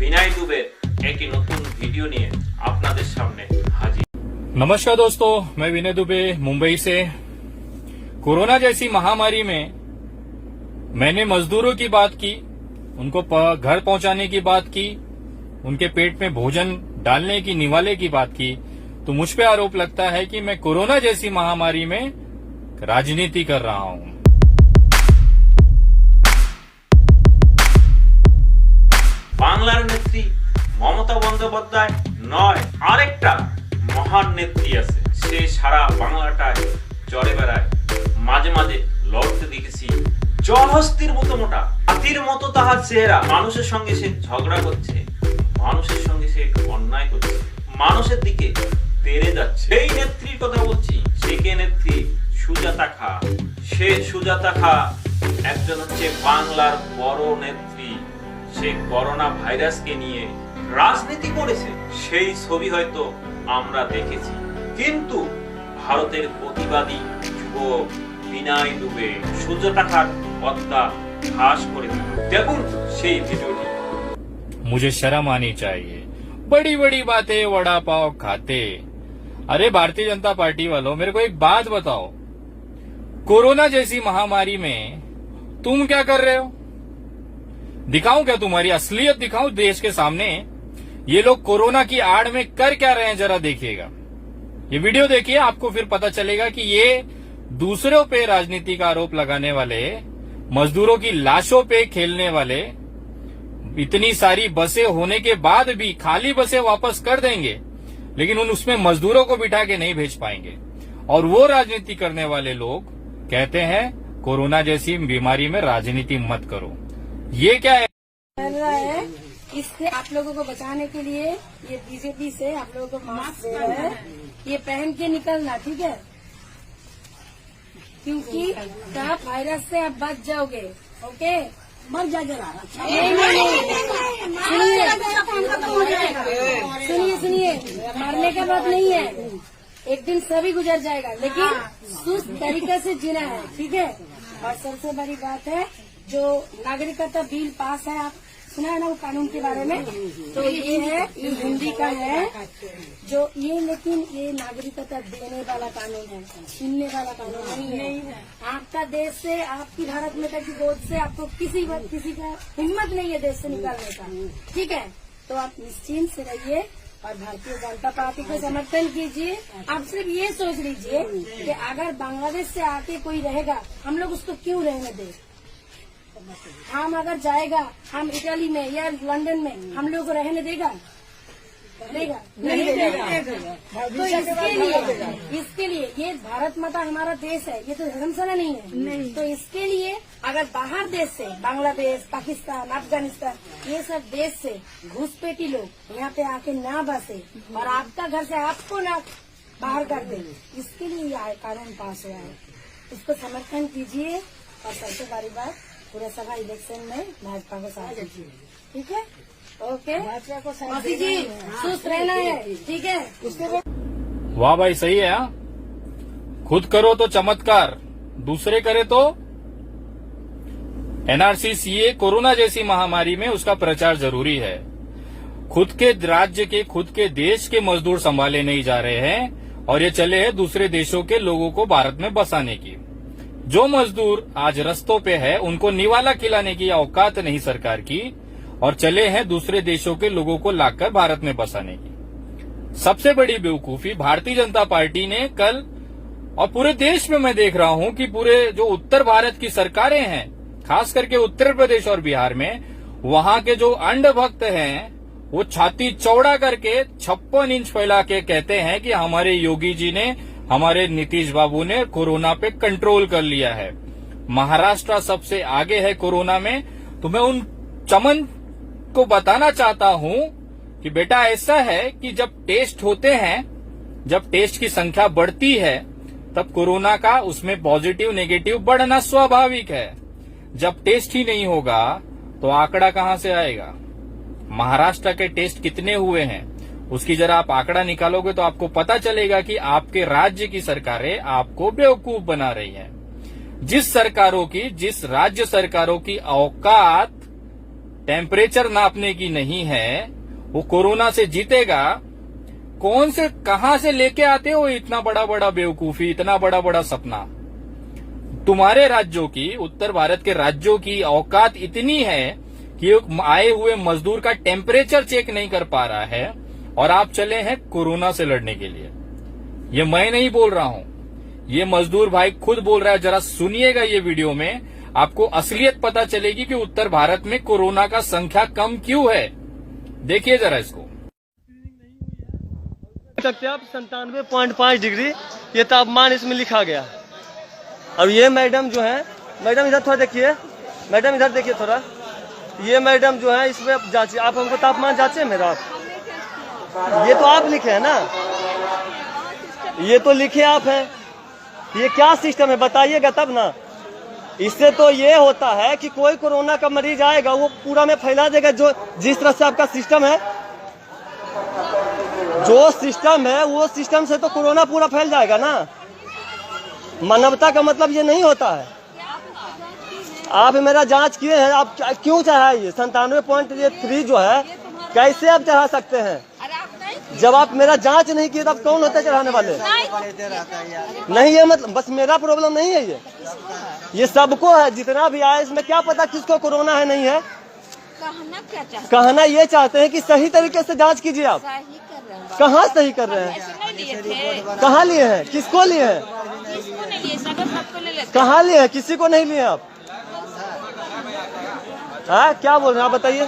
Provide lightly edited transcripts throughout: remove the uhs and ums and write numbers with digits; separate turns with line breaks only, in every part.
विनय दुबे एक नतून वीडियो निये आपनादेर सामने हाजिर।
नमस्कार दोस्तों, मैं विनय दुबे मुंबई से। कोरोना जैसी महामारी में मैंने मजदूरों की बात की, उनको घर पहुंचाने की बात की, उनके पेट में भोजन डालने की, निवाले की बात की, तो मुझ पे आरोप लगता है कि मैं कोरोना जैसी महामारी में राजनीति कर रहा हूं।
बांग्लार नेत्री ममता बंदोपाध्याय नय आरेकटा महान नेत्री आछे, से सारा बांगलाटाय चले बेड़ाय, माझे माझे लड़ते देखेछि जलहस्तिर मतो मोटा, हाथिर मतो ताहार चेहरा, मानुषेर संगे से झगड़ा करछे, मानुषेर संगे से अन्याय करछे, मानुषेर दिके तेरे जाच्छे। এই নেত্রীর কথা বলছি, সেকে নেত্রী সুজাতা খা। সে সুজাতা খা একজন হচ্ছে বাংলার বড় নেত্রী। সে করোনা ভাইরাসকে নিয়ে রাজনীতি করেছে, সেই ছবি হয়তো আমরা দেখেছি, কিন্তু ভারতের প্রতিবাদী যুবক বিনয় দুবে সুজাতা খার হত্যা ফাঁস করে দিল। দেখুন সেই ভিডিওটি।
मुझे शर्म आनी चाहिए, बड़ी बड़ी बातें वड़ा पाव खाते। अरे भारतीय जनता पार्टी वालों, मेरे को एक बात बताओ, कोरोना जैसी महामारी में तुम क्या कर रहे हो? दिखाऊं क्या तुम्हारी असलियत दिखाऊं देश के सामने? ये लोग कोरोना की आड़ में कर क्या रहे हैं, जरा देखिएगा। ये वीडियो देखिए, आपको फिर पता चलेगा कि ये दूसरों पे राजनीति का आरोप लगाने वाले, मजदूरों की लाशों पे खेलने वाले, इतनी सारी बसें होने के बाद भी खाली बसें वापस कर देंगे, लेकिन उसमें मजदूरों को बिठा के नहीं भेज पाएंगे। और वो राजनीति करने वाले लोग कहते हैं कोरोना जैसी बीमारी में राजनीति मत करो। ये क्या है?
कर रहा है, इससे आप लोगों को बचाने के लिए ये बीजेपी से आप लोगों को मास्क दे रहा है, ये पहन के निकलना, ठीक है? क्योंकि आप वायरस से आप बच जाओगे, ओके? मर जा जरा। सुनिए, मरने का बात नहीं है, एक दिन सभी गुजर जाएगा, लेकिन सुस्त तरीके से जीना है, ठीक है? और सबसे बड़ी बात है, जो नागरिकता बिल पास है, आप सुना है ना वो कानून के बारे में? तो ये है, ये हिंदी का है जो ये, लेकिन ये नागरिकता देने वाला कानून है, छीनने वाला कानून नहीं है। आपका देश से, आपकी भारत माता की गोद से आपको किसी का हिम्मत नहीं है देश से निकालने का, ठीक है? तो आप निश्चिंत से रहिए और भारतीय जनता पार्टी को समर्थन कीजिए। आप सिर्फ ये सोच लीजिए कि अगर बांग्लादेश से आके कोई रहेगा, हम लोग उसको क्यों रहने दें? हम अगर जाएगा, हम इटली में या लंदन में, हम लोग को रहने देगा? नहीं देगा। तो इसके लिए ये भारत माता हमारा देश है, ये तो धर्मशाला नहीं है। तो इसके लिए अगर बाहर देश से, बांग्लादेश, पाकिस्तान, अफगानिस्तान, ये सब देश से घुसपैठी लोग यहाँ पे आके ना बसे और आपका घर से आपको ना बाहर कर दे, इसके लिए ये कानून पास हुआ है। इसको समर्थन कीजिए और सबसे बड़ी बात, पूरे सभा इलेक्शन में भाजपा को साथ दीजिए, ठीक है? ओके, मोदी जी सुस्त रहना है, ठीक है?
वाह भाई, सही है। हाँ, खुद करो तो चमत्कार, दूसरे करे तो एनआरसी, सीए, कोरोना जैसी महामारी में उसका प्रचार जरूरी है। खुद के राज्य के, खुद के देश के मजदूर संभाले नहीं जा रहे हैं और ये चले हैं दूसरे देशों के लोगों को भारत में बसाने की। जो मजदूर आज रस्तों पे है, उनको निवाला खिलाने की औकात नहीं सरकार की, और चले हैं दूसरे देशों के लोगों को लाकर भारत में बसाने की। सबसे बड़ी बेवकूफी भारतीय जनता पार्टी ने कल, और पूरे देश में मैं देख रहा हूं कि पूरे जो उत्तर भारत की सरकारें हैं, खास करके उत्तर प्रदेश और बिहार में, वहां के जो अंधभक्त हैं, वो छाती चौड़ा करके 56 इंच फैला के कहते हैं कि हमारे योगी जी ने, हमारे नीतीश बाबू ने कोरोना पे कंट्रोल कर लिया है, महाराष्ट्र सबसे आगे है कोरोना में। तो मैं उन चमन को बताना चाहता हूं कि बेटा ऐसा है कि जब टेस्ट होते हैं, जब टेस्ट की संख्या बढ़ती है, तब कोरोना का उसमें पॉजिटिव नेगेटिव बढ़ना स्वाभाविक है। जब टेस्ट ही नहीं होगा तो आंकड़ा कहां से आएगा? महाराष्ट्र के टेस्ट कितने हुए हैं, उसकी जरा आप आंकड़ा निकालोगे तो आपको पता चलेगा कि आपके राज्य की सरकारें आपको बेवकूफ बना रही हैं। जिस राज्य सरकारों की औकात टेम्परेचर नापने की नहीं है, वो कोरोना से जीतेगा। कौन से कहां से लेके आते हो इतना बड़ा बड़ा बेवकूफी, इतना बड़ा बड़ा सपना? तुम्हारे राज्यों की, उत्तर भारत के राज्यों की औकात इतनी है कि आए हुए मजदूर का टेम्परेचर चेक नहीं कर पा रहा है और आप चले हैं कोरोना से लड़ने के लिए। ये मैं नहीं बोल रहा हूं, ये मजदूर भाई खुद बोल रहा है। जरा सुनिएगा ये वीडियो में, आपको असलियत पता चलेगी कि उत्तर भारत में कोरोना का संख्या कम क्यों है। देखिए जरा इसको।
सकते हैं आप 97.5 डिग्री ये तापमान इसमें लिखा गया। और ये मैडम जो है, मैडम इधर थोड़ा देखिए, मैडम इधर देखिए थोड़ा, ये मैडम जो है इसमें जांचिए, आप हमको तापमान जांचे मेरा। आप ये तो आप लिखे हैं ना, ये तो लिखे आप हैं, ये क्या सिस्टम है बताइएगा तब ना। इससे तो ये होता है कि कोई कोरोना का मरीज आएगा वो पूरा में फैला देगा। जो जिस तरह से आपका सिस्टम है, जो सिस्टम है वो सिस्टम से तो कोरोना पूरा फैल जाएगा ना। मानवता का मतलब ये नहीं होता है। आप मेरा जांच किए हैं, आप क्यों चढ़ाइए 97.3 जो है, कैसे आप चढ़ा सकते हैं? जब आप मेरा जांच नहीं किए तब कौन होता है चढ़ाने वाले? नहीं, ये मतलब बस मेरा प्रॉब्लम नहीं है, ये सबको है, जितना भी आया। इसमें क्या पता किसको कोरोना है नहीं है। कहना ये चाहते हैं कि सही तरीके से जांच कीजिए। आप कहाँ सही कर रहे हैं? कहाँ लिए हैं? किसको लिए हैं? कहाँ लिए हैं? किसी को नहीं लिए आप। हाँ, क्या बोल रहे हैं आप बताइए,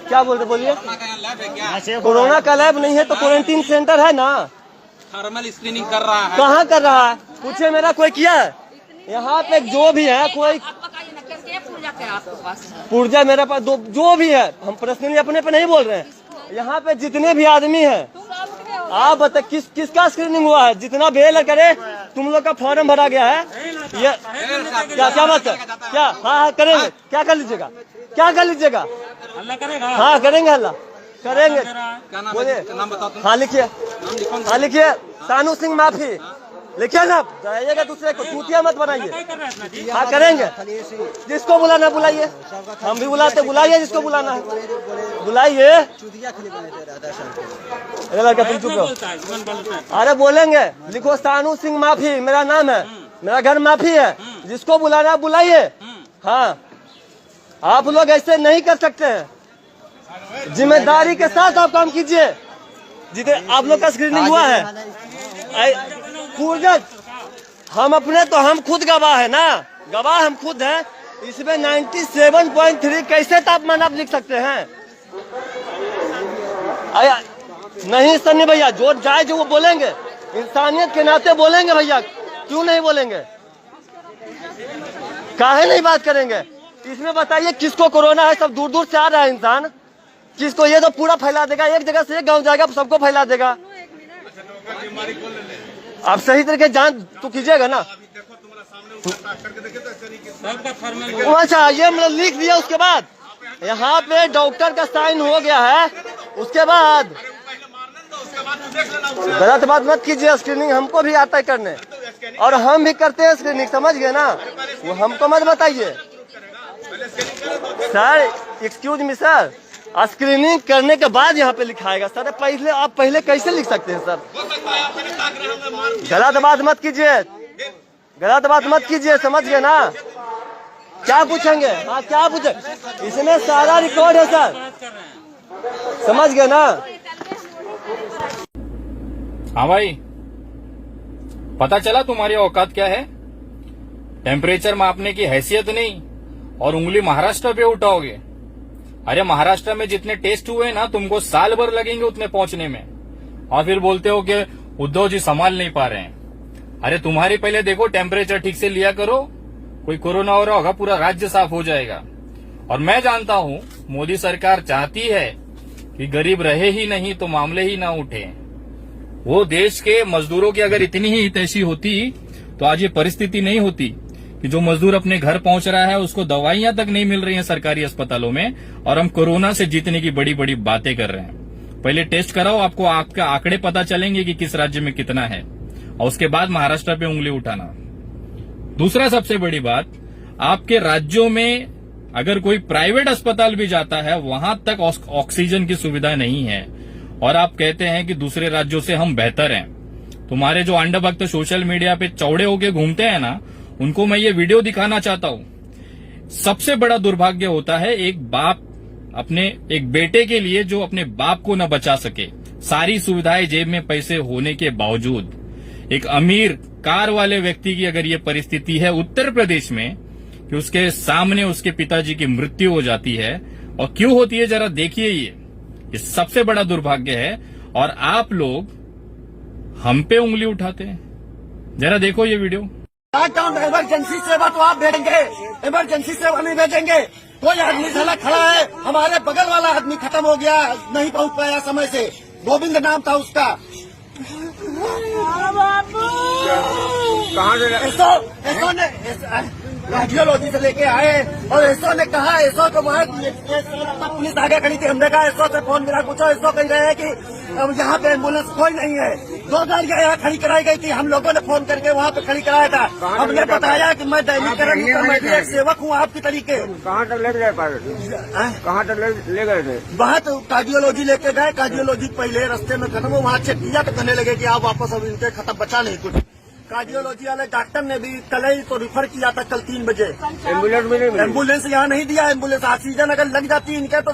क्या बोल रहे, बोलिए। कोरोना का लैब नहीं है तो क्वारंटीन सेंटर है ना।
थर्मल स्क्रीनिंग कर रहा है।
कहाँ कर रहा है? पूछे मेरा कोई किया है? यहाँ पे जो भी है, कोई पुर्जा मेरे पास जो भी है, हम पर्सनली अपने पे नहीं बोल रहे हैं। यहाँ पे जितने भी आदमी हैं, आप बता किसका स्क्रीनिंग हुआ है? जितना बेल करे, तुम लोग का फॉर्म भरा गया है। ये क्या बात है? क्या? हाँ करेंगे। क्या कर लीजिएगा? क्या कर लीजिएगा? हाँ करेंगे, हल्ला करेंगे। बोलिए। हाँ लिखिए, हाँ लिखिए, सानू सिंह माफी लिखिए ना। जाइएगा दूसरे को, चूतिया मत बनाइए। हाँ करेंगे। जिसको बुलाना बुलाइए, हम भी बुलाते, बुलाइए जिसको बुलाना है बुलाइए। लड़का तुम चुप रहो। अरे बोलेंगे, लिखो सानू सिंह माफी, मेरा नाम है, मेरा घर माफी है, जिसको बुलाना बुलाइए। हाँ, आप लोग ऐसे नहीं कर सकते हैं, जिम्मेदारी के साथ आप काम कीजिए। जितने आप लोग का स्क्रीनिंग हुआ है हम अपने तो हम खुद गवाह है ना, गवाह हम खुद हैं। इसमें 97.3 कैसे तापमान आप लिख सकते हैं? नहीं सन्नी भैया, जो जाए जो वो बोलेंगे, इंसानियत के नाते बोलेंगे भैया, क्यों नहीं बोलेंगे? काहे नहीं बात करेंगे? इसमें बताइए किसको कोरोना है? सब दूर दूर से आ रहा है इंसान, किसको? ये तो पूरा फैला देगा, एक जगह से एक गांव जाएगा, सबको फैला देगा। आप सही तरीके जांच तो कीजिएगा ना। अच्छा, ये मतलब लिख दिया, उसके बाद यहाँ पे डॉक्टर का साइन हो गया है, उसके बाद गलत बात मत कीजिए। स्क्रीनिंग हमको भी आता है करने, और हम भी करते हैं स्क्रीनिंग, समझ गए ना? वो हमको मत बताइए sir. Excuse me sir, screening करने के बाद यहाँ पे लिखाएगा सर। पहले आप पहले कैसे लिख सकते हैं सर? गलत बात मत कीजिए, गलत बात मत कीजिए, समझ गए ना? क्या पूछेंगे? हाँ क्या पूछे? इसमें सारा रिकॉर्ड है सर, समझ गए ना?
हाँ भाई, पता चला तुम्हारी औकात क्या है? टेम्परेचर मापने की हैसियत नहीं, और उंगली महाराष्ट्र पे उठाओगे। अरे महाराष्ट्र में जितने टेस्ट हुए ना, तुमको साल भर लगेंगे उतने पहुंचने में, और फिर बोलते हो कि उद्धव जी संभाल नहीं पा रहे हैं। अरे तुम्हारी पहले देखो, टेम्परेचर ठीक से लिया करो, कोई कोरोना हो रहा होगा, पूरा राज्य साफ हो जाएगा। और मैं जानता हूं मोदी सरकार चाहती है कि गरीब रहे ही नहीं तो मामले ही ना उठे। वो देश के मजदूरों की अगर इतनी ही हितैषी होती तो आज ये परिस्थिति नहीं होती कि जो मजदूर अपने घर पहुंच रहा है उसको दवाइयां तक नहीं मिल रही हैं सरकारी अस्पतालों में, और हम कोरोना से जीतने की बड़ी बड़ी बातें कर रहे हैं। पहले टेस्ट कराओ, आपको आपके आंकड़े पता चलेंगे कि किस राज्य में कितना है, और उसके बाद महाराष्ट्र पे उंगली उठाना। दूसरा सबसे बड़ी बात, आपके राज्यों में अगर कोई प्राइवेट अस्पताल भी जाता है वहां तक ऑक्सीजन की सुविधा नहीं है, और आप कहते हैं कि दूसरे राज्यों से हम बेहतर हैं। तुम्हारे जो अंडभक्त सोशल मीडिया पे चौड़े होके घूमते हैं ना, उनको मैं ये वीडियो दिखाना चाहता हूं। सबसे बड़ा दुर्भाग्य होता है एक बाप अपने एक बेटे के लिए जो अपने बाप को न बचा सके, सारी सुविधाएं जेब में पैसे होने के बावजूद। एक अमीर कार वाले व्यक्ति की अगर ये परिस्थिति है उत्तर प्रदेश में कि उसके सामने उसके पिताजी की मृत्यु हो जाती है, और क्यों होती है जरा देखिए। ये सबसे बड़ा दुर्भाग्य है, और आप लोग हम पे उंगली उठाते हैं। जरा देखो ये वीडियो।
लॉकडाउन इमरजेंसी सेवा तो आप भेजेंगे, इमरजेंसी सेवा नहीं भेजेंगे। कोई आदमी झला खड़ा है, हमारे बगल वाला आदमी खत्म हो गया, नहीं पहुंच पाया समय से। गोविंद नाम था उसका। कहाँ से कार्डियोलॉजी से लेके आए, और एसओ ने कहा, एसओ को वहाँ पुलिस आगे खड़ी थी, हमने कहा एसओ से फोन मिला, पूछो। एसओ कह रहे हैं कि अब यहाँ पे एम्बुलेंस कोई नहीं है। 2 गाड़ियाँ यहाँ खड़ी कराई गई थी, हम लोगों ने फोन करके वहाँ पे खड़ी कराया था। हमने बताया कि मैं दैनिकरण मैं भी एक सेवक हूँ आपकी तरीके।
कहाँ तक ले गए? कहाँ तक ले गए थे?
वहाँ तो कार्डियोलॉजी लेके गए, कार्डियोलॉजी पहले रास्ते में खत्म हो, वहाँ चेक किया तो कहने लगे कि आप वापस, अब इनके खत्म बचा नहीं कुछ। कार्डियोलॉजी वाले डॉक्टर ने भी कल ही तो रिफर किया था, कल 3 बजे।
एम्बुलेंस भी नहीं मिली?
एम्बुलेंस यहाँ नहीं दिया। एम्बुलेंस ऑक्सीजन अगर लग जाती इनके तो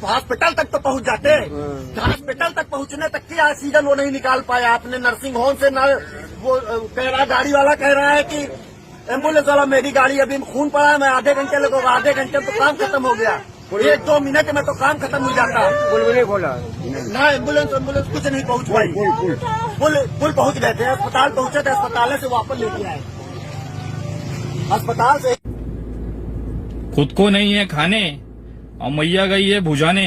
हॉस्पिटल तक तो पहुँच जाते। हॉस्पिटल तक पहुँचने तक की ऑक्सीजन वो नहीं निकाल पाया। अपने नर्सिंग होम से न वो कह रहा, गाड़ी वाला कह रहा है कि एम्बुलेंस वाला मेरी गाड़ी अभी खून पड़ा है, मैं आधे घंटे लगेगा, आधे घंटे में तो काम खत्म हो गया। 1-2 मिनट में तो काम खत्म हो जाता।
पुल भी नहीं खोला
ना, एम्बुलेंस कुछ नहीं पहुंच पाई। पुल पहुंच गए थे, अस्पताल पहुंचे थे, अस्पताल से वापस लेके आए। अस्पताल से
खुद को नहीं है खाने और मैया गई है भुजाने।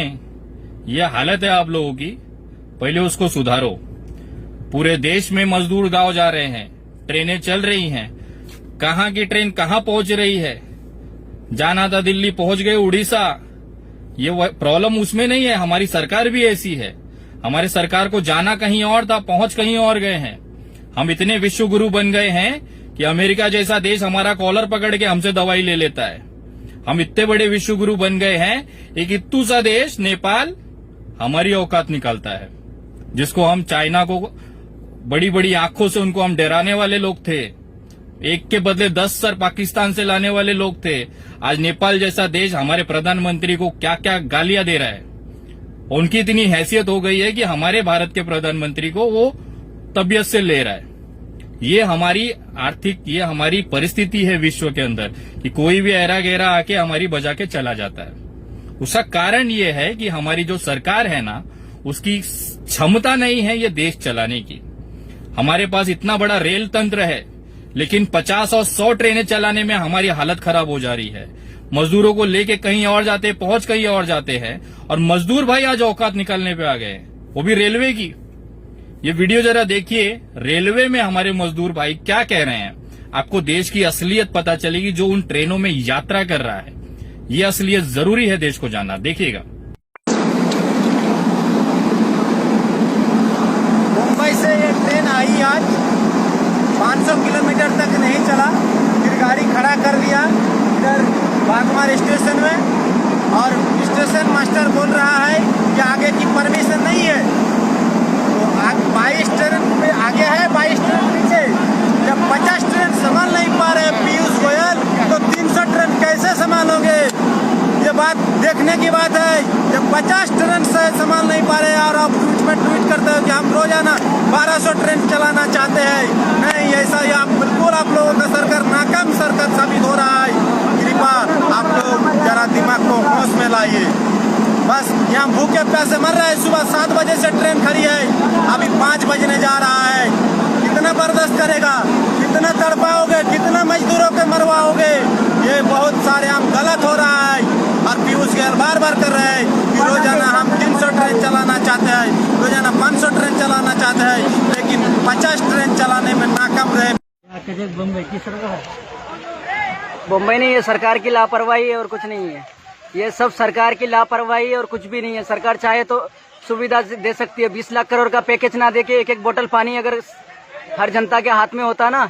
ये हालत है आप लोगों की, पहले उसको सुधारो। पूरे देश में मजदूर गांव जा रहे हैं, ट्रेनें चल रही हैं। कहाँ की ट्रेन कहाँ पहुंच रही है? जाना था दिल्ली, पहुंच गए उड़ीसा। ये प्रॉब्लम उसमें नहीं है, हमारी सरकार भी ऐसी है। हमारी सरकार को जाना कहीं और था, पहुंच कहीं और गए हैं। हम इतने विश्व गुरु बन गए हैं कि अमेरिका जैसा देश हमारा कॉलर पकड़ के हमसे दवाई ले लेता है। हम इतने बड़े विश्व गुरु बन गए हैं, एक इत्तू सा देश नेपाल हमारी औकात निकालता है, जिसको हम चाइना को बड़ी बड़ी आंखों से उनको हम डराने वाले लोग थे। एक के बदले 10 सर पाकिस्तान से लाने वाले लोग थे। आज नेपाल जैसा देश हमारे प्रधानमंत्री को क्या क्या गालियां दे रहा है। उनकी इतनी हैसियत हो गई है कि हमारे भारत के प्रधानमंत्री को वो तबीयत से ले रहा है। ये हमारी आर्थिक, ये हमारी परिस्थिति है विश्व के अंदर कि कोई भी ऐरा गहरा आके हमारी बजा के चला जाता है। उसका कारण ये है कि हमारी जो सरकार है ना, उसकी क्षमता नहीं है ये देश चलाने की। हमारे पास इतना बड़ा रेल तंत्र है, लेकिन 50 और 100 ट्रेनें चलाने में हमारी हालत खराब हो जा रही है। मजदूरों को लेके कहीं और जाते, पहुंच कहीं और जाते हैं, और मजदूर भाई आज औकात निकालने पे आ गए, वो भी रेलवे की। ये वीडियो जरा देखिए, रेलवे में हमारे मजदूर भाई क्या कह रहे हैं। आपको देश की असलियत पता चलेगी जो उन ट्रेनों में यात्रा कर रहा है। ये असलियत जरूरी है देश को जानना, देखिएगा।
मुंबई से ये ट्रेन आई आज 500 किलोमीटर तक नहीं चला, फिर गाड़ी खड़ा कर दिया इधर बागमार स्टेशन में, और स्टेशन मास्टर बोल रहा है कि आगे की परमिशन नहीं है। तो 22 ट्रेन पे आगे है, 22 ट्रेन पीछे। जब 50 ट्रेन संभाल नहीं पा रहे पीयूष गोयल, तो 300 ट्रेन कैसे संभालोगे? ये बात देखने की बात है। जब 50 ट्रेन से संभाल नहीं पा रहे और आप ट्वीट करते हो कि हम रोजाना 1200 ट्रेन चलाना चाहते हैं, नहीं, ऐसा ही आप बिल्कुल, आप लोगों का सरकार नाकाम सरकार साबित हो रहा है। कृपा आप लोग जरा दिमाग को होश में लाइए। बस यहाँ भूखे प्यासे मर रहे हैं। सुबह 7 बजे से ट्रेन खड़ी है, अभी 5 बजने जा रहा है। कितना बर्दाश्त करेगा? कितना तड़पाओगे? कितना मजदूरों के मरवाओगे? ये बहुत सारे हम गलत हो रहा है। और पीयूष गोयल बार बार कर रहे हैं कि रोजाना हम 300 ट्रेन चलाना चाहते हैं, रोजाना 500 ट्रेन चलाना चाहते हैं, लेकिन 50 ट्रेन चलाने में नाकाम रहे।
बम्बई की सरकार, बम्बई नहीं, ये सरकार की लापरवाही है और कुछ नहीं है। ये सब सरकार की लापरवाही है और कुछ भी नहीं है। सरकार चाहे तो सुविधा दे सकती है। 20 लाख करोड़ का पैकेज ना देके एक बोतल पानी अगर हर जनता के हाथ में होता ना,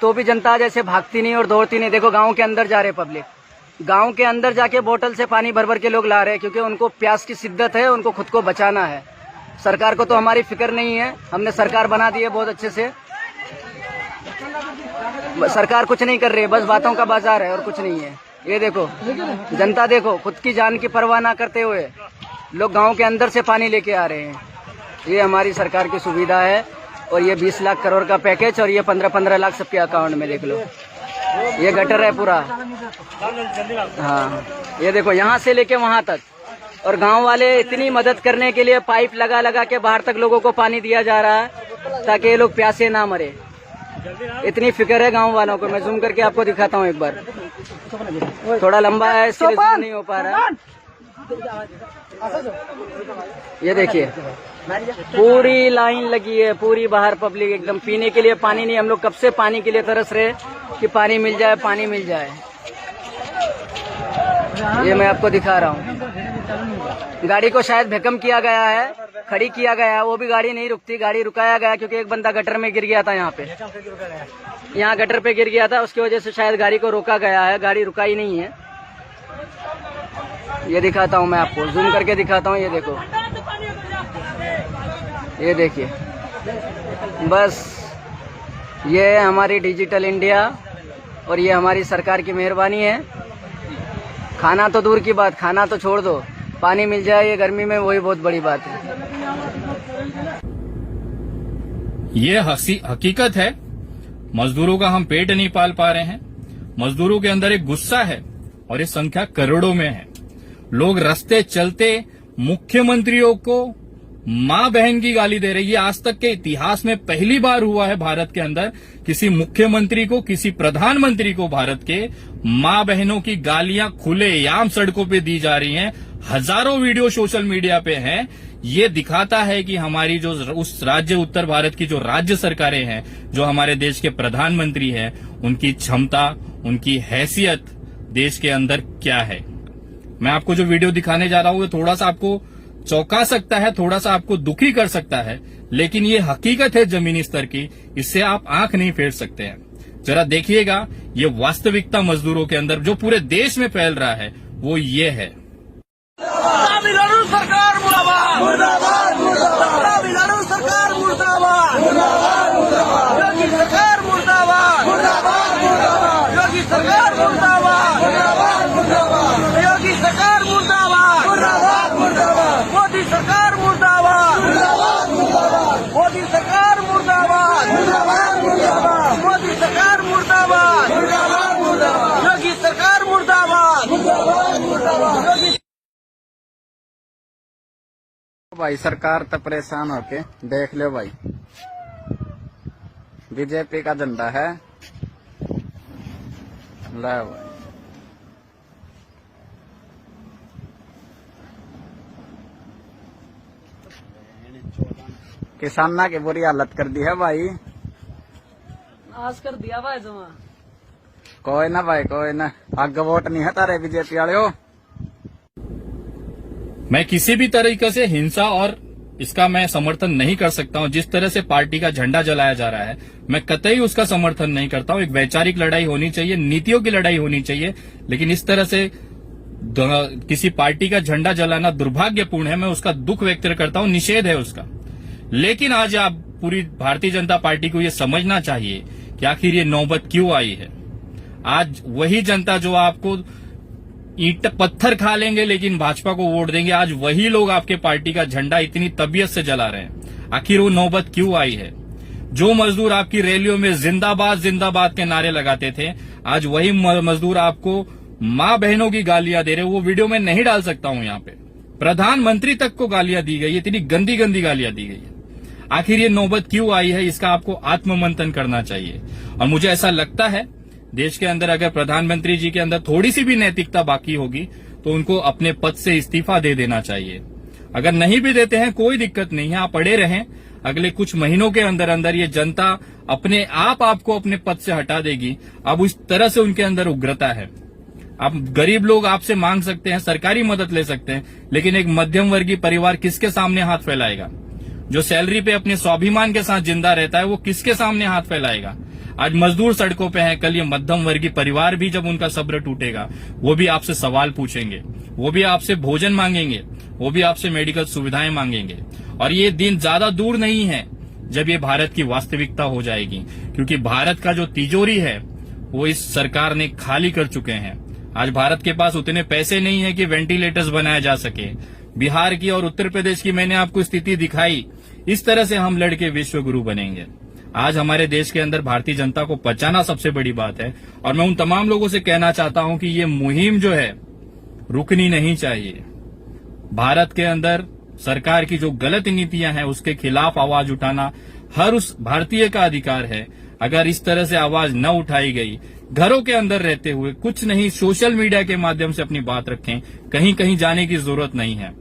तो भी जनता जैसे भागती नहीं और दौड़ती नहीं। देखो गाँव के अंदर जा रहे पब्लिक, गांव के अंदर जाके बोतल से पानी भर भर के लोग ला रहे हैं, क्योंकि उनको प्यास की शिद्दत है, उनको खुद को बचाना है। सरकार को तो हमारी फिक्र नहीं है, हमने सरकार बना दी है बहुत अच्छे से। सरकार कुछ नहीं कर रही है, बस बातों का बाजार है और कुछ नहीं है। ये देखो जनता, देखो खुद की जान की परवाह ना करते हुए लोग गांव के अंदर से पानी लेके आ रहे हैं। ये हमारी सरकार की सुविधा है। और ये 20 लाख करोड़ का पैकेज और ये 15-15 लाख सबके अकाउंट में देख लो। ये गटर है पूरा। हाँ ये देखो यहाँ से लेके वहाँ तक। और गांव वाले इतनी मदद करने के लिए पाइप लगा लगा के बाहर तक लोगों को पानी दिया जा रहा है ताकि ये लोग प्यासे ना मरे। इतनी फिक्र है गांव वालों को। मैं जूम करके आपको दिखाता हूँ एक बार। थोड़ा लंबा है इसलिए जूम नहीं हो पा रहा। ये देखिए पूरी लाइन लगी है, पूरी बाहर पब्लिक एकदम। पीने के लिए पानी नहीं, हम लोग कब से पानी के लिए तरस रहे कि पानी मिल जाए, पानी मिल जाए। ये मैं आपको दिखा रहा हूँ। गाड़ी को शायद भैकम किया गया है, खड़ी किया गया है, वो भी गाड़ी नहीं रुकती। गाड़ी रुकाया गया क्योंकि एक बंदा गटर में गिर गया था। यहाँ गटर पे गिर गया था, उसकी वजह से शायद गाड़ी को रोका गया है। गाड़ी रुकाई नहीं है। ये दिखाता हूँ मैं आपको, जूम करके दिखाता हूँ। ये देखो, ये देखिए, बस ये है हमारी डिजिटल इंडिया और ये हमारी सरकार की मेहरबानी है। खाना तो दूर की बात, खाना तो छोड़ दो, पानी मिल जाए ये गर्मी में, वही बहुत बड़ी बात है।
ये हकीकत है। मजदूरों का हम पेट नहीं पाल पा रहे हैं। मजदूरों के अंदर एक गुस्सा है और ये संख्या करोड़ों में है। लोग रास्ते चलते मुख्यमंत्रियों को मां बहन की गाली दे रही है। आज तक के इतिहास में पहली बार हुआ है भारत के अंदर किसी मुख्यमंत्री को, किसी प्रधानमंत्री को भारत के मां बहनों की गालियां खुलेआम सड़कों पे दी जा रही हैं। हजारों वीडियो सोशल मीडिया पे हैं। ये दिखाता है कि हमारी जो उस राज्य उत्तर भारत की जो राज्य सरकारें हैं, जो हमारे देश के प्रधानमंत्री हैं, उनकी क्षमता, उनकी हैसियत देश के अंदर क्या है। मैं आपको जो वीडियो दिखाने जा रहा हूं वो थोड़ा सा आपको चौंका सकता है, थोड़ा सा आपको दुखी कर सकता है, लेकिन ये हकीकत है जमीनी स्तर की। इससे आप आंख नहीं फेर सकते हैं। जरा देखिएगा ये वास्तविकता मजदूरों के अंदर जो पूरे देश में फैल रहा है वो ये है।
तमिलनाडु सरकार मुर्दाबाद, मुर्दाबाद, मुर्दाबाद। तमिलनाडु सरकार मुर्दाबाद, मुर्दाबाद, मुर्दाबाद। योगी सरकार मुर्दाबाद, मुर्दाबाद, मुर्दाबाद। योगी सरकार मुर्दाबाद, मुर्दाबाद, मुर्दाबाद। योगी सरकार मुर्दाबाद, मुर्दाबाद, मुर्दाबाद। मोदी सरकार मुर्दाबाद, मुर्दाबाद, मुर्दाबाद। मोदी सरकार मुर्दाबाद, मुर्दाबाद, मुर्दाबाद। मोदी सरकार मुर्दाबाद, मुर्दाबाद, मुर्दाबाद। योगी सरकार मुर्दाबाद, मुर्दाबाद, मुर्दाबाद। योगी
भाई सरकार तो परेशान होके देख लो भाई, बीजेपी का झंडा है। ले भाई, किसाना की बुरी हालत कर दी है भाई।
आज कर दिया भाई जमा।
कोई ना भाई, कोई ना, आगे वोट नहीं है तारे बीजेपी वाले हो।
मैं किसी भी तरीके से हिंसा और इसका मैं समर्थन नहीं कर सकता हूं। जिस तरह से पार्टी का झंडा जलाया जा रहा है मैं कतई उसका समर्थन नहीं करता हूं। एक वैचारिक लड़ाई होनी चाहिए, नीतियों की लड़ाई होनी चाहिए, लेकिन इस तरह से किसी पार्टी का झंडा जलाना दुर्भाग्यपूर्ण है। मैं उसका दुख व्यक्त करता हूं, निषेध है उसका। लेकिन आज आप पूरी भारतीय जनता पार्टी को यह समझना चाहिए कि आखिर ये नौबत क्यों आई है। आज वही जनता जो आपको ईंट पत्थर खा लेंगे लेकिन भाजपा को वोट देंगे, आज वही लोग आपके पार्टी का झंडा इतनी तबीयत से जला रहे हैं। आखिर वो नौबत क्यों आई है। जो मजदूर आपकी रैलियों में जिंदाबाद जिंदाबाद के नारे लगाते थे, आज वही मजदूर आपको मां बहनों की गालियां दे रहे। वो वीडियो में नहीं डाल सकता हूं यहाँ पे। प्रधानमंत्री तक को गालियां दी गई, इतनी गंदी गंदी गालियां दी गई है। आखिर ये नौबत क्यों आई है, इसका आपको आत्ममंथन करना चाहिए। और मुझे ऐसा लगता है देश के अंदर अगर प्रधानमंत्री जी के अंदर थोड़ी सी भी नैतिकता बाकी होगी तो उनको अपने पद से इस्तीफा दे देना चाहिए। अगर नहीं भी देते हैं कोई दिक्कत नहीं है, आप पड़े रहें। अगले कुछ महीनों के अंदर अंदर ये जनता अपने आप आपको अपने पद से हटा देगी। अब उस तरह से उनके अंदर उग्रता है। आप गरीब लोग आपसे मांग सकते हैं, सरकारी मदद ले सकते हैं, लेकिन एक मध्यम वर्गीय परिवार किसके सामने हाथ फैलाएगा। जो सैलरी पे अपने स्वाभिमान के साथ जिंदा रहता है वो किसके सामने हाथ फैलाएगा। आज मजदूर सड़कों पे हैं, कल ये मध्यम वर्गीय परिवार भी जब उनका सब्र टूटेगा वो भी आपसे सवाल पूछेंगे, वो भी आपसे भोजन मांगेंगे, वो भी आपसे मेडिकल सुविधाएं मांगेंगे। और ये दिन ज्यादा दूर नहीं है जब ये भारत की वास्तविकता हो जाएगी, क्योंकि भारत का जो तिजोरी है वो इस सरकार ने खाली कर चुके हैं। आज भारत के पास उतने पैसे नहीं है कि वेंटिलेटर्स बनाए जा सके। बिहार की और उत्तर प्रदेश की मैंने आपको स्थिति दिखाई। इस तरह से हम लड़के विश्व गुरु बनेंगे। आज हमारे देश के अंदर भारतीय जनता को बचाना सबसे बड़ी बात है। और मैं उन तमाम लोगों से कहना चाहता हूं कि ये मुहिम जो है रुकनी नहीं चाहिए। भारत के अंदर सरकार की जो गलत नीतियां हैं उसके खिलाफ आवाज उठाना हर उस भारतीय का अधिकार है। अगर इस तरह से आवाज न उठाई गई, घरों के अंदर रहते हुए कुछ नहीं, सोशल मीडिया के माध्यम से अपनी बात रखें, कहीं कहीं जाने की जरूरत नहीं है।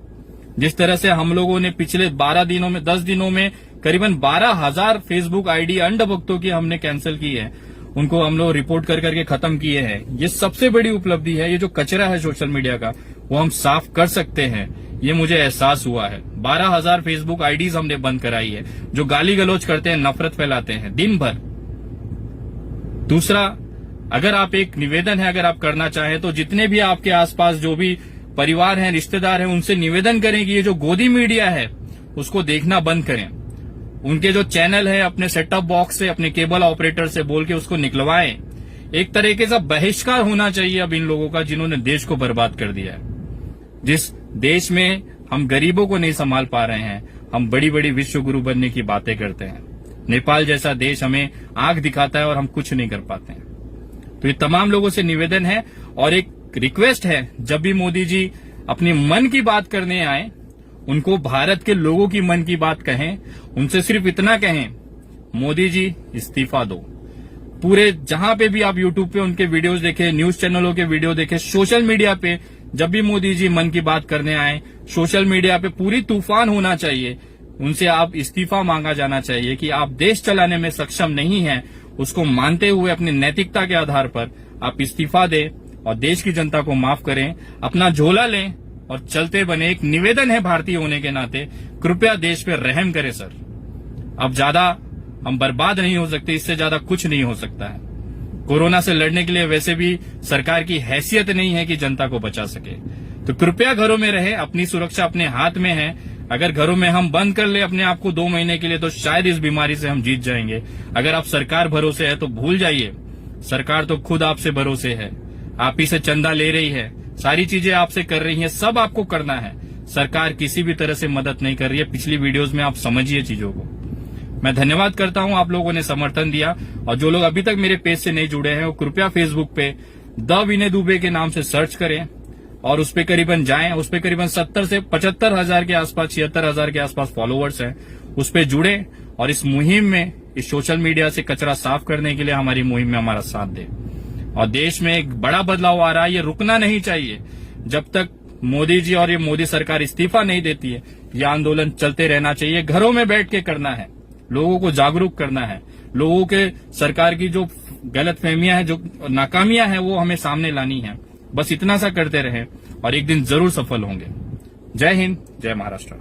जिस तरह से हम लोगों ने पिछले 10 दिनों में करीबन 12,000 फेसबुक आईडी अंधभक्तों की हमने कैंसिल की है, उनको हम लोग रिपोर्ट कर करके खत्म किए हैं। ये सबसे बड़ी उपलब्धि है। ये जो कचरा है सोशल मीडिया का वो हम साफ कर सकते हैं, ये मुझे एहसास हुआ है। 12,000 फेसबुक आईडीज हमने बंद कराई है जो गाली गलौज करते हैं, नफरत फैलाते हैं दिन भर। दूसरा, अगर आप एक निवेदन है, अगर आप करना चाहें तो जितने भी आपके आसपास जो भी परिवार हैं, रिश्तेदार हैं, उनसे निवेदन करें कि ये जो गोदी मीडिया है उसको देखना बंद करें। उनके जो चैनल है अपने सेटअप बॉक्स से, अपने केबल ऑपरेटर से बोल के उसको निकलवाएं। एक तरीके से बहिष्कार होना चाहिए अब इन लोगों का जिन्होंने देश को बर्बाद कर दिया है। जिस देश में हम गरीबों को नहीं संभाल पा रहे हैं, हम बड़ी बड़ी विश्व गुरु बनने की बातें करते हैं। नेपाल जैसा देश हमें आंख दिखाता है और हम कुछ नहीं कर पाते हैं। तो ये तमाम लोगों से निवेदन है और एक रिक्वेस्ट है, जब भी मोदी जी अपने मन की बात करने आए उनको भारत के लोगों की मन की बात कहें। उनसे सिर्फ इतना कहें, मोदी जी इस्तीफा दो। पूरे जहां पे भी आप यूट्यूब पे उनके वीडियोस देखें, न्यूज चैनलों के वीडियो देखें, सोशल मीडिया पे जब भी मोदी जी मन की बात करने आए, सोशल मीडिया पे पूरी तूफान होना चाहिए। उनसे आप इस्तीफा मांगा जाना चाहिए कि आप देश चलाने में सक्षम नहीं हैं। उसको मानते हुए अपनी नैतिकता के आधार पर आप इस्तीफा दें और देश की जनता को माफ करें, अपना झोला लें और चलते बने। एक निवेदन है भारतीय होने के नाते, कृपया देश पे रहम करें सर। अब ज्यादा हम बर्बाद नहीं हो सकते, इससे ज्यादा कुछ नहीं हो सकता है। कोरोना से लड़ने के लिए वैसे भी सरकार की हैसियत नहीं है कि जनता को बचा सके। तो कृपया घरों में रहें, अपनी सुरक्षा अपने हाथ में है। अगर घरों में हम बंद कर ले अपने आप को 2 महीने के लिए तो शायद इस बीमारी से हम जीत जाएंगे। अगर आप सरकार भरोसे है तो भूल जाइए, सरकार तो खुद आपसे भरोसे है। आप ही से चंदा ले रही है, सारी चीजें आपसे कर रही है, सब आपको करना है। सरकार किसी भी तरह से मदद नहीं कर रही है। पिछली वीडियोस में आप समझिए चीजों को। मैं धन्यवाद करता हूं, आप लोगों ने समर्थन दिया। और जो लोग अभी तक मेरे पेज से नहीं जुड़े हैं वो कृपया फेसबुक पे द विनय दुबे के नाम से सर्च करें और उस पे करीबन जाएं। उस पे करीबन 70 से 75 हजार के आसपास, 76 हजार के आसपास फॉलोअर्स हैं। उस पे जुड़े और इस मुहिम में, इस सोशल मीडिया से कचरा साफ करने के लिए हमारी मुहिम में हमारा साथ दें। और देश में एक बड़ा बदलाव आ रहा है, ये रुकना नहीं चाहिए। जब तक मोदी जी और ये मोदी सरकार इस्तीफा नहीं देती है, ये आंदोलन चलते रहना चाहिए। घरों में बैठ के करना है, लोगों को जागरूक करना है। लोगों के सरकार की जो गलतफहमियां हैं, जो नाकामियां हैं, वो हमें सामने लानी है। बस इतना सा करते रहें और एक दिन जरूर सफल होंगे। जय हिंद, जय महाराष्ट्र।